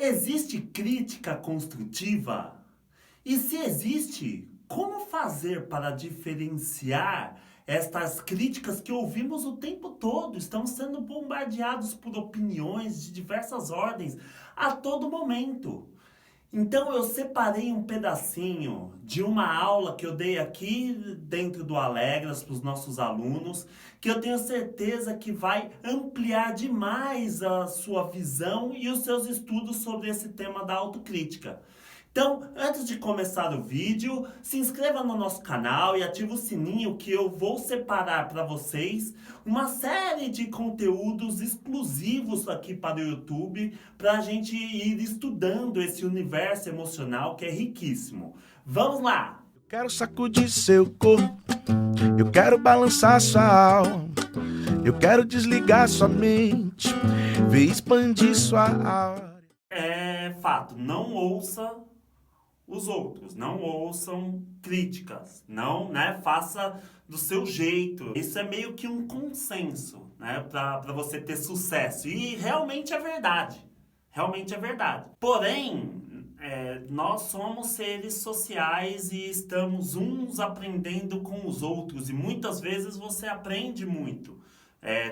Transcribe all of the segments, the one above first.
Existe crítica construtiva? E se existe, como fazer para diferenciar estas críticas que ouvimos o tempo todo? Estamos sendo bombardeados por opiniões de diversas ordens a todo momento. Então eu separei um pedacinho de uma aula que eu dei aqui dentro do Alegras para os nossos alunos, que eu tenho certeza que vai ampliar demais a sua visão e os seus estudos sobre esse tema da autocrítica. Então, antes de começar o vídeo, se inscreva no nosso canal e ative o sininho que eu vou separar para vocês uma série de conteúdos exclusivos aqui para o YouTube, para a gente ir estudando esse universo emocional que é riquíssimo. Vamos lá! Eu quero sacudir seu corpo, eu quero balançar sua alma, eu quero desligar sua mente, ver expandir sua aura. É fato, não ouça os outros, não ouçam críticas, não, faça do seu jeito. Isso é meio que um consenso, para você ter sucesso. E realmente é verdade, realmente é verdade. Porém, nós somos seres sociais e estamos uns aprendendo com os outros. E muitas vezes você aprende muito.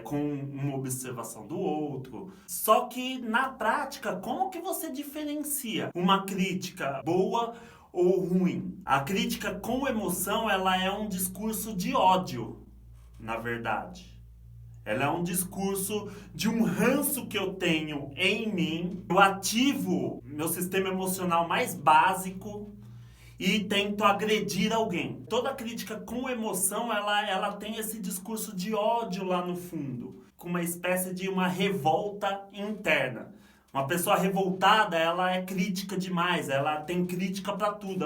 Com uma observação do outro. Só que na prática, como que você diferencia uma crítica boa ou ruim? A crítica com emoção, ela é um discurso de ódio, na verdade. Ela é um discurso de um ranço que eu tenho em mim. Eu ativo meu sistema emocional mais básico e tento agredir alguém. Toda crítica com emoção, ela tem esse discurso de ódio lá no fundo, com uma espécie de uma revolta interna. Uma pessoa revoltada, ela é crítica demais, ela tem crítica para tudo,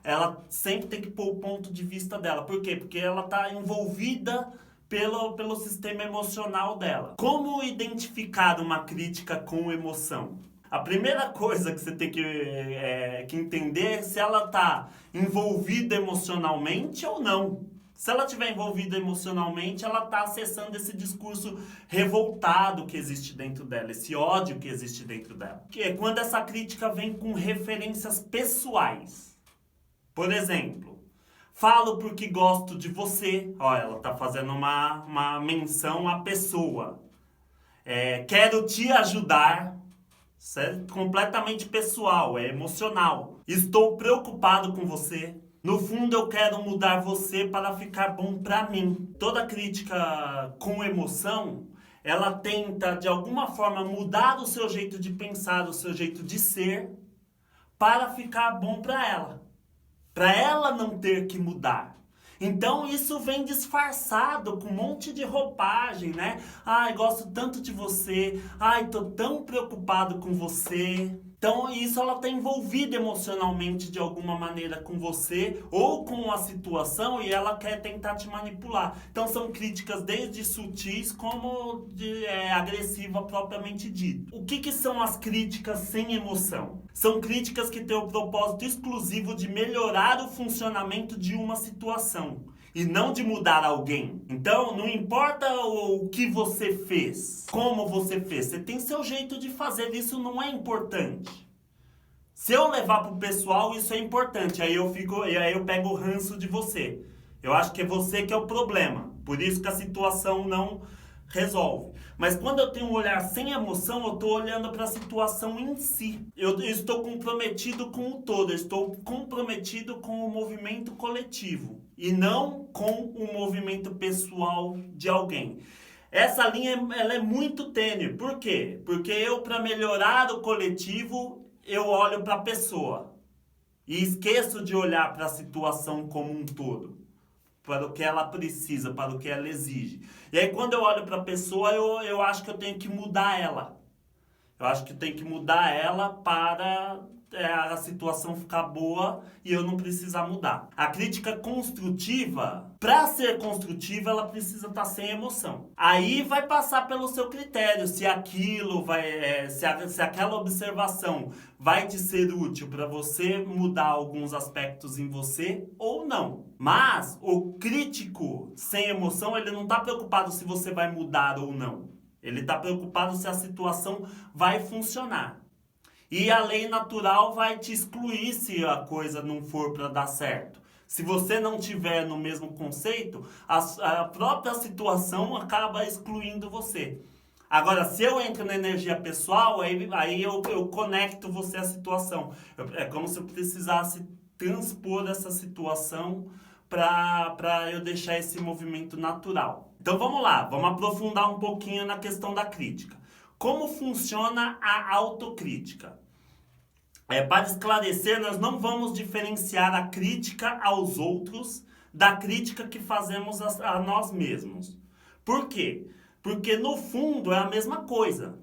ela sempre tem que pôr o ponto de vista dela. Por quê? Porque ela está envolvida pelo sistema emocional dela. Como identificar uma crítica com emoção? A primeira coisa que você tem que entender é se ela está envolvida emocionalmente ou não. Se ela estiver envolvida emocionalmente, ela está acessando esse discurso revoltado que existe dentro dela, esse ódio que existe dentro dela. Que é quando essa crítica vem com referências pessoais. Por exemplo, falo porque gosto de você. Ó, ela está fazendo uma menção à pessoa. Quero te ajudar. Isso é completamente pessoal, é emocional. Estou preocupado com você. No fundo, eu quero mudar você para ficar bom para mim. Toda crítica com emoção, ela tenta, de alguma forma, mudar o seu jeito de pensar, o seu jeito de ser, para ficar bom para ela. Para ela não ter que mudar. Então isso vem disfarçado com um monte de roupagem, Ai, gosto tanto de você. Ai, tô tão preocupado com você. Então isso ela tá envolvida emocionalmente de alguma maneira com você ou com a situação e ela quer tentar te manipular. Então são críticas desde sutis como agressiva propriamente dita. O que são as críticas sem emoção? São críticas que têm o propósito exclusivo de melhorar o funcionamento de uma situação e não de mudar alguém. Então, não importa o que você fez, como você fez, você tem seu jeito de fazer, isso não é importante. Se eu levar pro pessoal, isso é importante, aí eu pego o ranço de você. Eu acho que é você que é o problema, por isso que a situação não resolve. Mas quando eu tenho um olhar sem emoção, eu estou olhando para a situação em si. Eu estou comprometido com o todo, eu estou comprometido com o movimento coletivo e não com o movimento pessoal de alguém. Essa linha ela é muito tênue. Por quê? Porque eu, para melhorar o coletivo, eu olho para a pessoa e esqueço de olhar para a situação como um todo, para o que ela precisa, para o que ela exige. E aí quando eu olho para a pessoa, eu acho que eu tenho que mudar ela. Eu acho que eu tenho que mudar ela para a situação ficar boa e eu não precisar mudar. A crítica construtiva, para ser construtiva, ela precisa estar sem emoção. Aí vai passar pelo seu critério, se aquilo se aquela observação vai te ser útil para você mudar alguns aspectos em você ou não. Mas o crítico sem emoção, ele não está preocupado se você vai mudar ou não. Ele está preocupado se a situação vai funcionar. E a lei natural vai te excluir se a coisa não for para dar certo. Se você não tiver no mesmo conceito, a própria situação acaba excluindo você. Agora, se eu entro na energia pessoal, aí eu conecto você à situação. É como se eu precisasse transpor essa situação para eu deixar esse movimento natural. Então vamos lá, vamos aprofundar um pouquinho na questão da crítica. Como funciona a autocrítica? Para esclarecer, nós não vamos diferenciar a crítica aos outros da crítica que fazemos a nós mesmos. Por quê? Porque no fundo é a mesma coisa.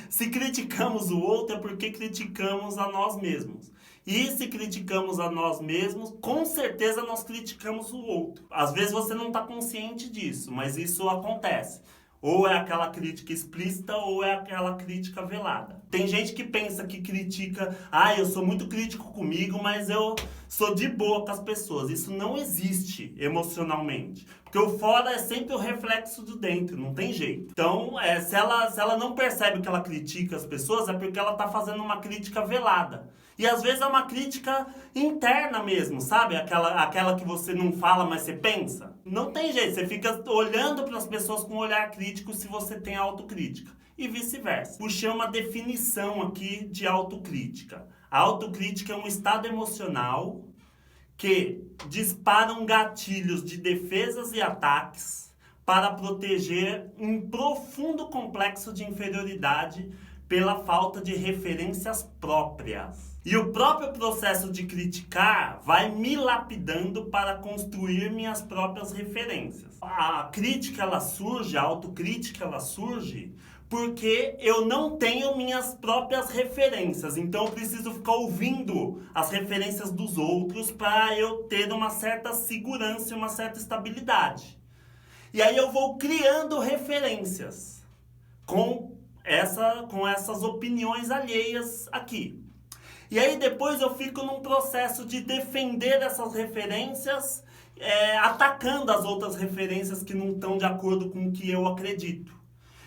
Se criticamos o outro é porque criticamos a nós mesmos. E se criticamos a nós mesmos, com certeza nós criticamos o outro. Às vezes você não está consciente disso, mas isso acontece. Ou é aquela crítica explícita ou é aquela crítica velada. Tem gente que pensa que critica, eu sou muito crítico comigo, mas eu sou de boa com as pessoas. Isso não existe emocionalmente. Porque o fora é sempre o reflexo do dentro, não tem jeito. Então, se ela não percebe que ela critica as pessoas, é porque ela está fazendo uma crítica velada. E às vezes é uma crítica interna mesmo, sabe? Aquela que você não fala, mas você pensa. Não tem jeito, você fica olhando para as pessoas com um olhar crítico se você tem autocrítica. E vice-versa. Puxei uma definição aqui de autocrítica. A autocrítica é um estado emocional que disparam gatilhos de defesas e ataques para proteger um profundo complexo de inferioridade pela falta de referências próprias. E o próprio processo de criticar vai me lapidando para construir minhas próprias referências. A crítica, ela surge, a autocrítica, ela surge porque eu não tenho minhas próprias referências. Então eu preciso ficar ouvindo as referências dos outros para eu ter uma certa segurança e uma certa estabilidade. E aí eu vou criando referências com essas opiniões alheias aqui. E aí depois eu fico num processo de defender essas referências, atacando as outras referências que não estão de acordo com o que eu acredito.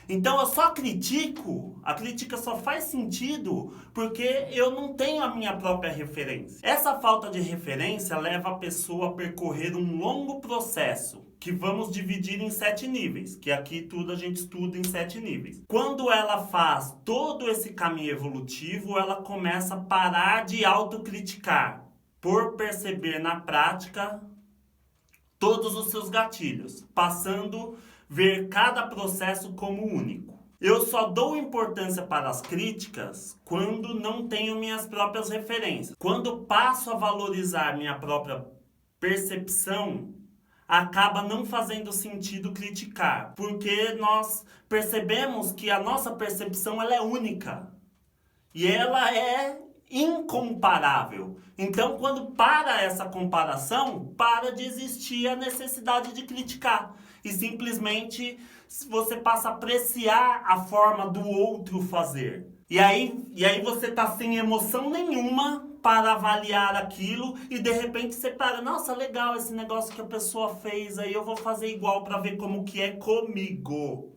Então eu só critico, a crítica só faz sentido porque eu não tenho a minha própria referência. Essa falta de referência leva a pessoa a percorrer um longo processo, que vamos dividir em 7 níveis, que aqui tudo a gente estuda em 7 níveis. Quando ela faz todo esse caminho evolutivo, ela começa a parar de autocriticar, por perceber na prática todos os seus gatilhos, passando a ver cada processo como único. Eu só dou importância para as críticas quando não tenho minhas próprias referências. Quando passo a valorizar minha própria percepção, acaba não fazendo sentido criticar, porque nós percebemos que a nossa percepção ela é única e ela é incomparável. Então, quando para essa comparação, para de existir a necessidade de criticar e simplesmente você passa a apreciar a forma do outro fazer. E aí você está sem emoção nenhuma para avaliar aquilo e de repente você para, nossa, legal esse negócio que a pessoa fez, aí eu vou fazer igual para ver como que é comigo.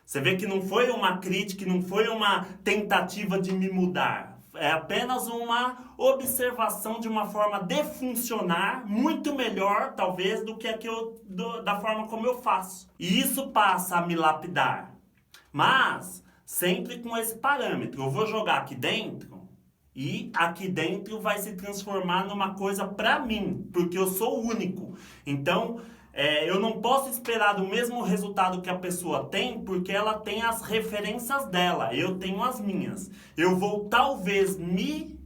Você vê que não foi uma crítica, não foi uma tentativa de me mudar. É apenas uma observação de uma forma de funcionar muito melhor, talvez, do que da forma como eu faço. E isso passa a me lapidar. Mas sempre com esse parâmetro. Eu vou jogar aqui dentro e aqui dentro vai se transformar numa coisa pra mim, porque eu sou único. Então, eu não posso esperar do mesmo resultado que a pessoa tem, porque ela tem as referências dela, eu tenho as minhas. Eu vou talvez me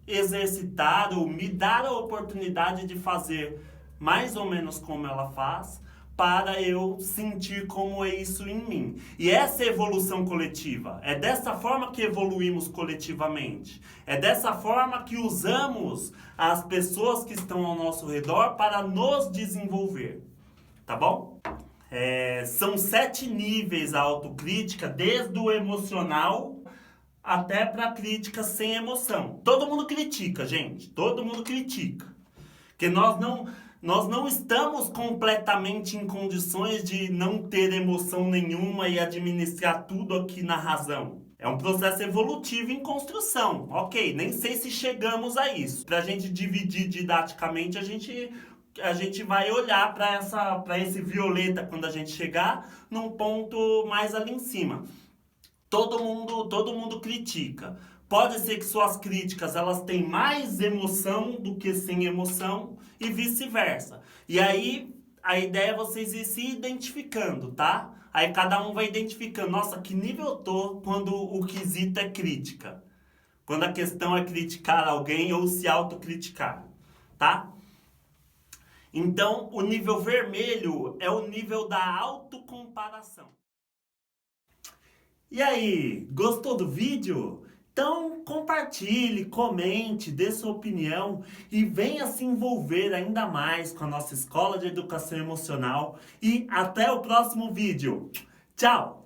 exercitar ou me dar a oportunidade de fazer mais ou menos como ela faz, para eu sentir como é isso em mim. E essa é a evolução coletiva. É dessa forma que evoluímos coletivamente. É dessa forma que usamos as pessoas que estão ao nosso redor para nos desenvolver. Tá bom? São 7 níveis a autocrítica, desde o emocional até para a crítica sem emoção. Todo mundo critica, gente. Todo mundo critica. Porque nós não estamos completamente em condições de não ter emoção nenhuma e administrar tudo aqui na razão. É um processo evolutivo em construção. Ok, nem sei se chegamos a isso. Para a gente dividir didaticamente, a gente vai olhar para esse violeta quando a gente chegar num ponto mais ali em cima. Todo mundo critica. Pode ser que suas críticas elas têm mais emoção do que sem emoção e vice-versa. E aí a ideia é vocês ir se identificando, tá? Aí cada um vai identificando, nossa, que nível eu tô quando o quesito é crítica. Quando a questão é criticar alguém ou se autocriticar, tá? Então, o nível vermelho é o nível da autocomparação. E aí, gostou do vídeo? Então compartilhe, comente, dê sua opinião e venha se envolver ainda mais com a nossa Escola de Educação Emocional. E até o próximo vídeo. Tchau!